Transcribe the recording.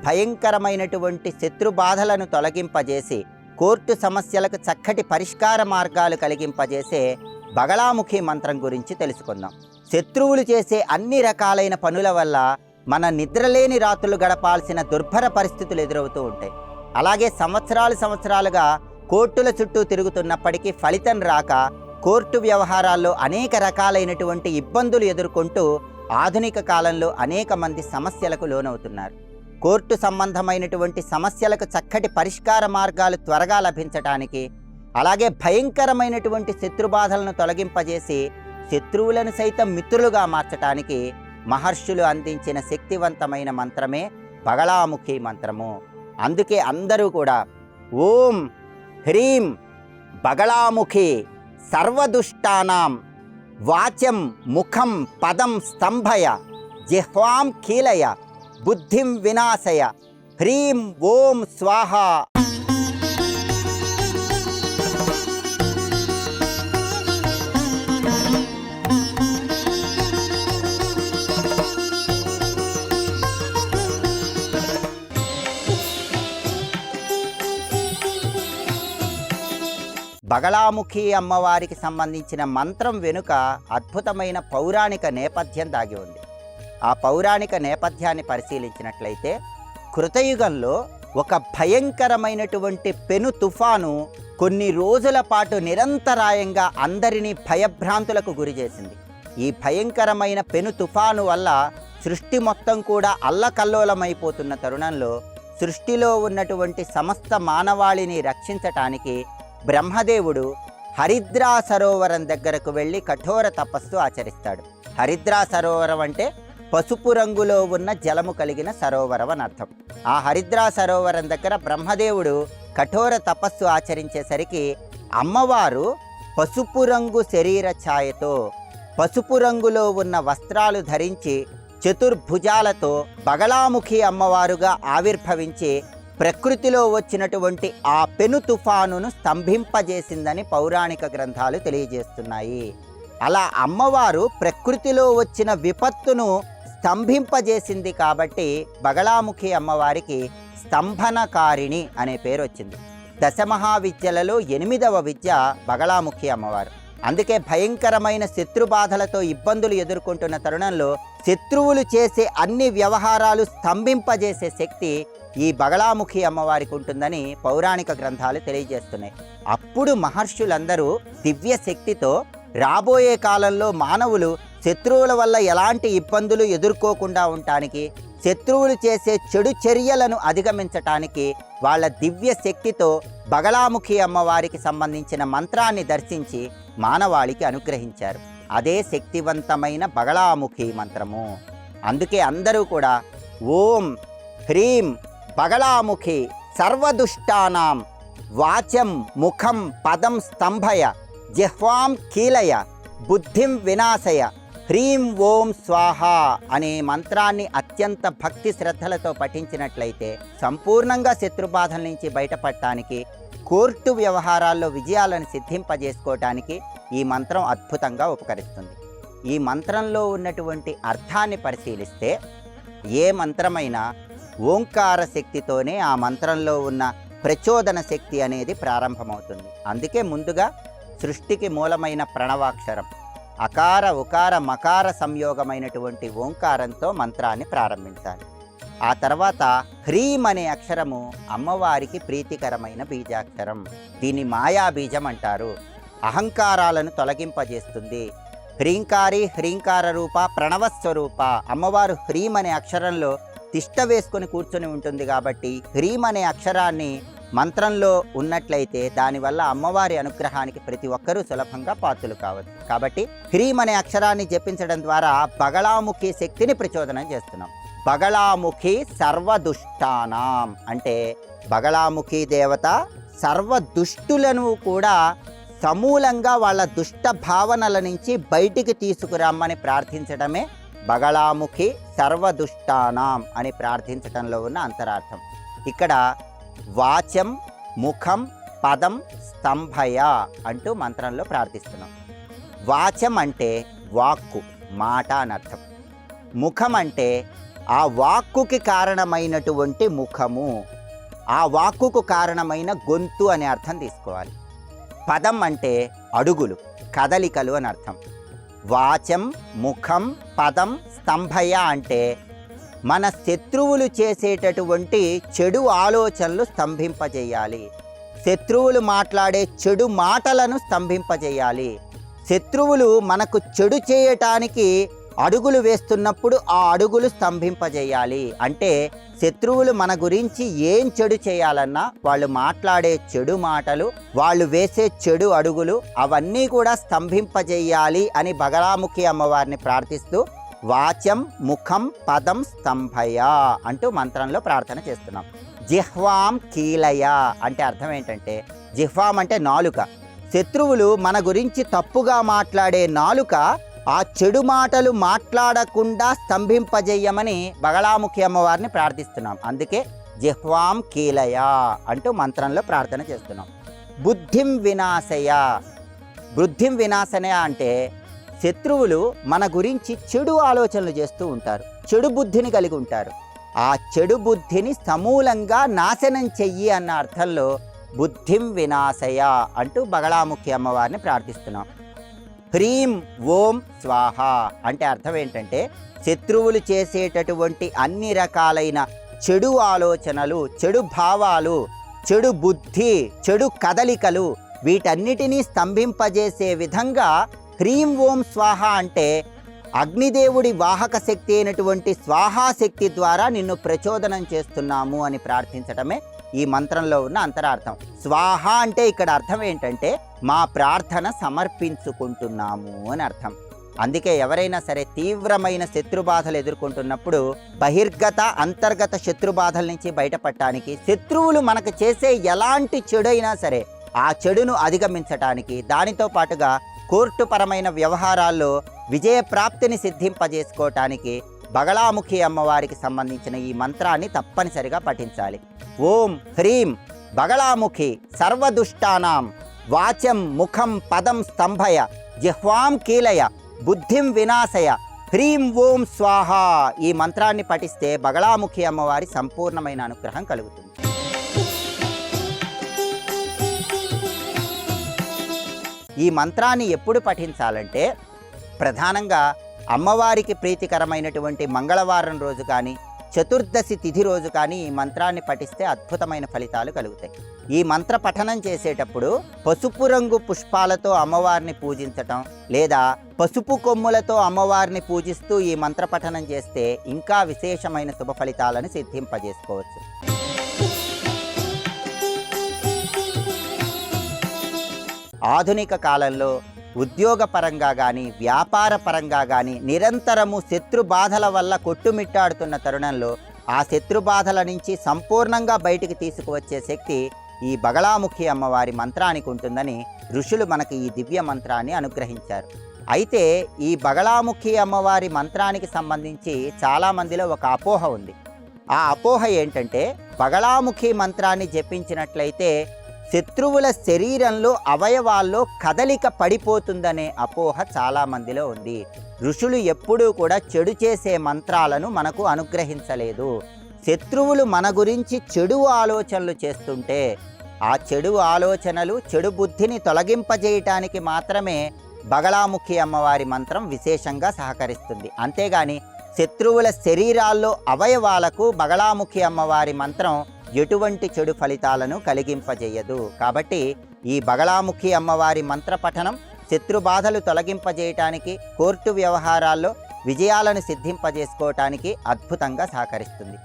భయంకరమైనటువంటి శత్రుబాధలను తొలగింపజేసి కోర్టు సమస్యలకు చక్కటి పరిష్కార మార్గాలు కలిగింపజేసే బగళాముఖి మంత్రం గురించి తెలుసుకుందాం. శత్రువులు చేసే అన్ని రకాలైన పనుల వల్ల మన నిద్రలేని రాత్రులు గడపాల్సిన దుర్భర పరిస్థితులు ఎదురవుతూ ఉంటాయి. అలాగే సంవత్సరాలుగా కోర్టుల చుట్టూ తిరుగుతున్నప్పటికీ ఫలితం రాక కోర్టు వ్యవహారాల్లో అనేక రకాలైనటువంటి ఇబ్బందులు ఎదుర్కొంటూ ఆధునిక కాలంలో అనేక మంది సమస్యలకు లోనవుతున్నారు. కోర్టు సంబంధమైనటువంటి సమస్యలకు చక్కటి పరిష్కార మార్గాలు త్వరగా లభించటానికి, అలాగే భయంకరమైనటువంటి శత్రుబాధలను తొలగింపజేసి శత్రువులను సైతం మిత్రులుగా మార్చటానికి మహర్షులు అందించిన శక్తివంతమైన మంత్రమే బగళాముఖి మంత్రము. అందుకే అందరూ కూడా ఓం హ్రీం బగళాముఖి సర్వదుష్టానాం వాచం ముఖం పదం స్తంభయ జిహ్వాం కీలయ బుద్ధిం వినాశయ హ్రీం ఓం స్వాహ. బగళాముఖి అమ్మవారికి సంబంధించిన మంత్రం వెనుక అద్భుతమైన పౌరాణిక నేపథ్యం దాగి ఉంది. ఆ పౌరాణిక నేపథ్యాన్ని పరిశీలించినట్లయితే కృతయుగంలో ఒక భయంకరమైనటువంటి పెను తుఫాను కొన్ని రోజుల పాటు నిరంతరాయంగా అందరినీ భయభ్రాంతులకు గురి చేసింది. ఈ భయంకరమైన పెను తుఫాను వల్ల సృష్టి మొత్తం కూడా అల్లకల్లోలమైపోతున్న తరుణంలో సృష్టిలో ఉన్నటువంటి సమస్త మానవాళిని రక్షించటానికి బ్రహ్మదేవుడు హరిద్రా సరోవరం దగ్గరకు వెళ్ళి కఠోర తపస్సు ఆచరిస్తాడు. హరిద్రా సరోవరం అంటే పసుపు రంగులో ఉన్న జలము కలిగిన సరోవరం అని అర్థం. ఆ హరిద్రా సరోవరం దగ్గర బ్రహ్మదేవుడు కఠోర తపస్సు ఆచరించేసరికి అమ్మవారు పసుపు రంగు శరీర ఛాయతో పసుపు రంగులో ఉన్న వస్త్రాలు ధరించి చతుర్భుజాలతో బగళాముఖి అమ్మవారుగా ఆవిర్భవించి ప్రకృతిలో వచ్చినటువంటి ఆ పెను తుఫానును స్తంభింపజేసిందని పౌరాణిక గ్రంథాలు తెలియజేస్తున్నాయి. అలా అమ్మవారు ప్రకృతిలో వచ్చిన విపత్తును స్తంభింపజేసింది కాబట్టి బగళాముఖి అమ్మవారికి స్తంభనకారిణి అనే పేరు వచ్చింది. దశమహావిద్యలలో 8వ విద్య బగళాముఖి అమ్మవారు. అందుకే భయంకరమైన శత్రుబాధలతో ఇబ్బందులు ఎదుర్కొంటున్న తరుణంలో శత్రువులు చేసే అన్ని వ్యవహారాలు స్తంభింపజేసే శక్తి ఈ బగళాముఖి అమ్మవారికి ఉంటుందని పౌరాణిక గ్రంథాలు తెలియజేస్తున్నాయి. అప్పుడు మహర్షులందరూ దివ్య శక్తితో రాబోయే కాలంలో మానవులు శత్రువుల వల్ల ఎలాంటి ఇబ్బందులు ఎదుర్కోకుండా ఉండటానికి, శత్రువులు చేసే చెడు చర్యలను అధిగమించటానికి వాళ్ళ దివ్య శక్తితో బగళాముఖి అమ్మవారికి సంబంధించిన మంత్రాన్ని దర్శించి మానవాళికి అనుగ్రహించారు. అదే శక్తివంతమైన బగళాముఖి మంత్రము. అందుకే అందరూ కూడా ఓం హ్రీం బగళాముఖి సర్వదుష్టానాం వాచం ముఖం పదం స్తంభయ జిహ్వాం కీలయ బుద్ధిం వినాశయ హ్రీం ఓం స్వాహ అనే మంత్రాన్ని అత్యంత భక్తి శ్రద్ధలతో పఠించినట్లయితే సంపూర్ణంగా శత్రుబాధల నుంచి బయటపడటానికి, కోర్టు వ్యవహారాల్లో విజయాలను సిద్ధింపజేసుకోవటానికి ఈ మంత్రం అద్భుతంగా ఉపకరిస్తుంది. ఈ మంత్రంలో ఉన్నటువంటి అర్థాన్ని పరిశీలిస్తే ఏ మంత్రమైనా ఓంకార శక్తితోనే ఆ మంత్రంలో ఉన్న ప్రచోదన శక్తి అనేది ప్రారంభమవుతుంది. అందుకే ముందుగా సృష్టికి మూలమైన ప్రణవాక్షరం అకార ఉకార మకార సంయోగమైనటువంటి ఓంకారంతో మంత్రాన్ని ప్రారంభించాలి. ఆ తర్వాత హ్రీం అనే అక్షరము అమ్మవారికి ప్రీతికరమైన బీజాక్షరం. దీన్ని మాయా బీజం అంటారు. అహంకారాలను తొలగింపజేస్తుంది. హ్రీంకారి హ్రీంకార రూప ప్రణవస్వరూప. అమ్మవారు హ్రీం అనే అక్షరంలో తిష్ట వేసుకొని కూర్చొని ఉంటుంది కాబట్టి హ్రీం అనే అక్షరాన్ని మంత్రంలో ఉన్నట్లయితే దానివల్ల అమ్మవారి అనుగ్రహానికి ప్రతి ఒక్కరూ సులభంగా పాత్రులు కావచ్చు. కాబట్టి హ్రీం అనే అక్షరాన్ని జపించడం ద్వారా బగళాముఖి శక్తిని ప్రచోదనం చేస్తున్నాం. బగళాముఖి సర్వదుష్టానాం అంటే బగళాముఖి దేవత సర్వదుష్టులను కూడా సమూలంగా వాళ్ళ దుష్ట భావనల నుంచి బయటికి తీసుకురమ్మని ప్రార్థించడమే బగళాముఖి సర్వదుష్టానాం అని ప్రార్థించడంలో ఉన్న అంతరార్థం. ఇక్కడ వాచం ముఖం పదం స్తంభయ అంటూ మంత్రంలో ప్రార్థిస్తున్నాం. వాచం అంటే వాక్కు మాట అని అర్థం. ముఖం అంటే ఆ వాక్కుకి కారణమైనటువంటి ముఖము, ఆ వాక్కుకు కారణమైన గొంతు అనే అర్థం తీసుకోవాలి. పదం అంటే అడుగులు, కదలికలు అని అర్థం. వాచం, ముఖం, పదం, స్తంభయ అంటే మన శత్రువులు చేసేటటువంటి చెడు ఆలోచనలు స్తంభింపజేయాలి. శత్రువులు మాట్లాడే చెడు మాటలను స్తంభింపజేయాలి. శత్రువులు మనకు చెడు చేయటానికి అడుగులు వేస్తున్నప్పుడు ఆ అడుగులు స్తంభింపజేయాలి. అంటే శత్రువులు మన గురించి ఏం చెడు చేయాలన్నా వాళ్ళు మాట్లాడే చెడు మాటలు, వాళ్ళు వేసే చెడు అడుగులు అవన్నీ కూడా స్తంభింపజేయాలి అని బగళాముఖి అమ్మవారిని ప్రార్థిస్తూ వాచం, ముఖం, పదం స్తంభయ అంటూ మంత్రంలో ప్రార్థన చేస్తున్నాం. జిహ్వాం కీలయ అంటే అర్థం ఏంటంటే, జిహ్వాం అంటే నాలుక. శత్రువులు మన గురించి తప్పుగా మాట్లాడే నాలుక ఆ చెడు మాటలు మాట్లాడకుండా స్తంభింపజేయమని బగళాముఖి అమ్మవారిని ప్రార్థిస్తున్నాం. అందుకే జిహ్వాం కీలయ అంటూ మంత్రంలో ప్రార్థన చేస్తున్నాం. బుద్ధిం వినాశయ, బుద్ధిం వినాశనయ అంటే శత్రువులు మన గురించి చెడు ఆలోచనలు చేస్తూ ఉంటారు, చెడు బుద్ధిని కలిగి ఉంటారు. ఆ చెడు బుద్ధిని సమూలంగా నాశనం చెయ్యి అన్న అర్థంలో బుద్ధిం వినాశయ అంటూ బగళాముఖి అమ్మవారిని ప్రార్థిస్తున్నాం. హ్రీం ఓం స్వాహ అంటే అర్థం ఏంటంటే శత్రువులు చేసేటటువంటి అన్ని రకాలైన చెడు ఆలోచనలు, చెడు భావాలు, చెడు బుద్ధి, చెడు కదలికలు వీటన్నిటినీ స్తంభింపజేసే విధంగా హ్రీం ఓం స్వాహ అంటే అగ్నిదేవుడి వాహక శక్తి అయినటువంటి స్వాహాశక్తి ద్వారా నిన్ను ప్రచోదనం చేస్తున్నాము అని ప్రార్థించటమే ఈ మంత్రంలో ఉన్న అంతరార్థం. స్వాహ అంటే ఇక్కడ అర్థం ఏంటంటే మా ప్రార్థన సమర్పించుకుంటున్నాము అని అర్థం. అందుకే ఎవరైనా సరే తీవ్రమైన శత్రుబాధలు ఎదుర్కొంటున్నప్పుడు బహిర్గత అంతర్గత శత్రుబాధల నుంచి బయటపడటానికి, శత్రువులు మనకు చేసే ఎలాంటి చెడైనా సరే ఆ చెడును అధిగమించటానికి, దానితో పాటుగా కోర్టుపరమైన వ్యవహారాల్లో విజయప్రాప్తిని సిద్ధింపజేసుకోవటానికి బగళాముఖి అమ్మవారికి సంబంధించిన ఈ మంత్రాన్ని తప్పనిసరిగా పఠించాలి. ఓం హ్రీం బగళాముఖి సర్వదుష్టానాం వాచం, ముఖం, పదం స్తంభయ, జిహ్వాం కీలయ, బుద్ధిం వినాశయ, హ్రీం ఓం స్వాహ ఈ మంత్రాన్ని పఠిస్తే బగళాముఖి అమ్మవారి సంపూర్ణమైన అనుగ్రహం కలుగుతుంది. ఈ మంత్రాన్ని ఎప్పుడు పఠించాలంటే ప్రధానంగా అమ్మవారికి ప్రీతికరమైనటువంటి మంగళవారం రోజు కానీ, చతుర్దశి తిథి రోజు కానీ ఈ మంత్రాన్ని పఠిస్తే అద్భుతమైన ఫలితాలు కలుగుతాయి. ఈ మంత్ర పఠనం చేసేటప్పుడు పసుపు రంగు పుష్పాలతో అమ్మవారిని పూజించటం లేదా పసుపు కొమ్ములతో అమ్మవారిని పూజిస్తూ ఈ మంత్ర పఠనం చేస్తే ఇంకా విశేషమైన శుభ ఫలితాలను సిద్ధింపజేసుకోవచ్చు. ఆధునిక కాలంలో ఉద్యోగపరంగా కానీ, వ్యాపార పరంగా కానీ నిరంతరము శత్రు బాధల వల్ల కొట్టుమిట్టాడుతున్న తరుణంలో ఆ శత్రు బాధల నుంచి సంపూర్ణంగా బయటికి తీసుకువచ్చే శక్తి ఈ బగళాముఖి అమ్మవారి మంత్రానికి ఉంటుందని ఋషులు మనకి ఈ దివ్య మంత్రాన్ని అనుగ్రహించారు. అయితే ఈ బగళాముఖి అమ్మవారి మంత్రానికి సంబంధించి చాలామందిలో ఒక అపోహ ఉంది. ఆ అపోహ ఏంటంటే బగళాముఖి మంత్రాన్ని జపించినట్లయితే శత్రువుల శరీరంలో అవయవాల్లో కదలిక పడిపోతుందనే అపోహ చాలామందిలో ఉంది. ఋషులు ఎప్పుడూ కూడా చెడు చేసే మంత్రాలను మనకు అనుగ్రహించలేదు. శత్రువులు మన గురించి చెడు ఆలోచనలు చేస్తుంటే ఆ చెడు ఆలోచనలు, చెడు బుద్ధిని తొలగింపజేయటానికి మాత్రమే బగళాముఖి అమ్మవారి మంత్రం విశేషంగా సహకరిస్తుంది. అంతేగాని శత్రువుల శరీరాల్లో అవయవాలకు బగళాముఖి అమ్మవారి మంత్రం ఎటువంటి చెడు ఫలితాలను కలిగింపజేయదు. కాబట్టి ఈ బగళాముఖి అమ్మవారి మంత్ర పఠనం శత్రుబాధలు తొలగింపజేయటానికి, కోర్టు వ్యవహారాల్లో విజయాలను సిద్ధింపజేసుకోవటానికి అద్భుతంగా సహకరిస్తుంది.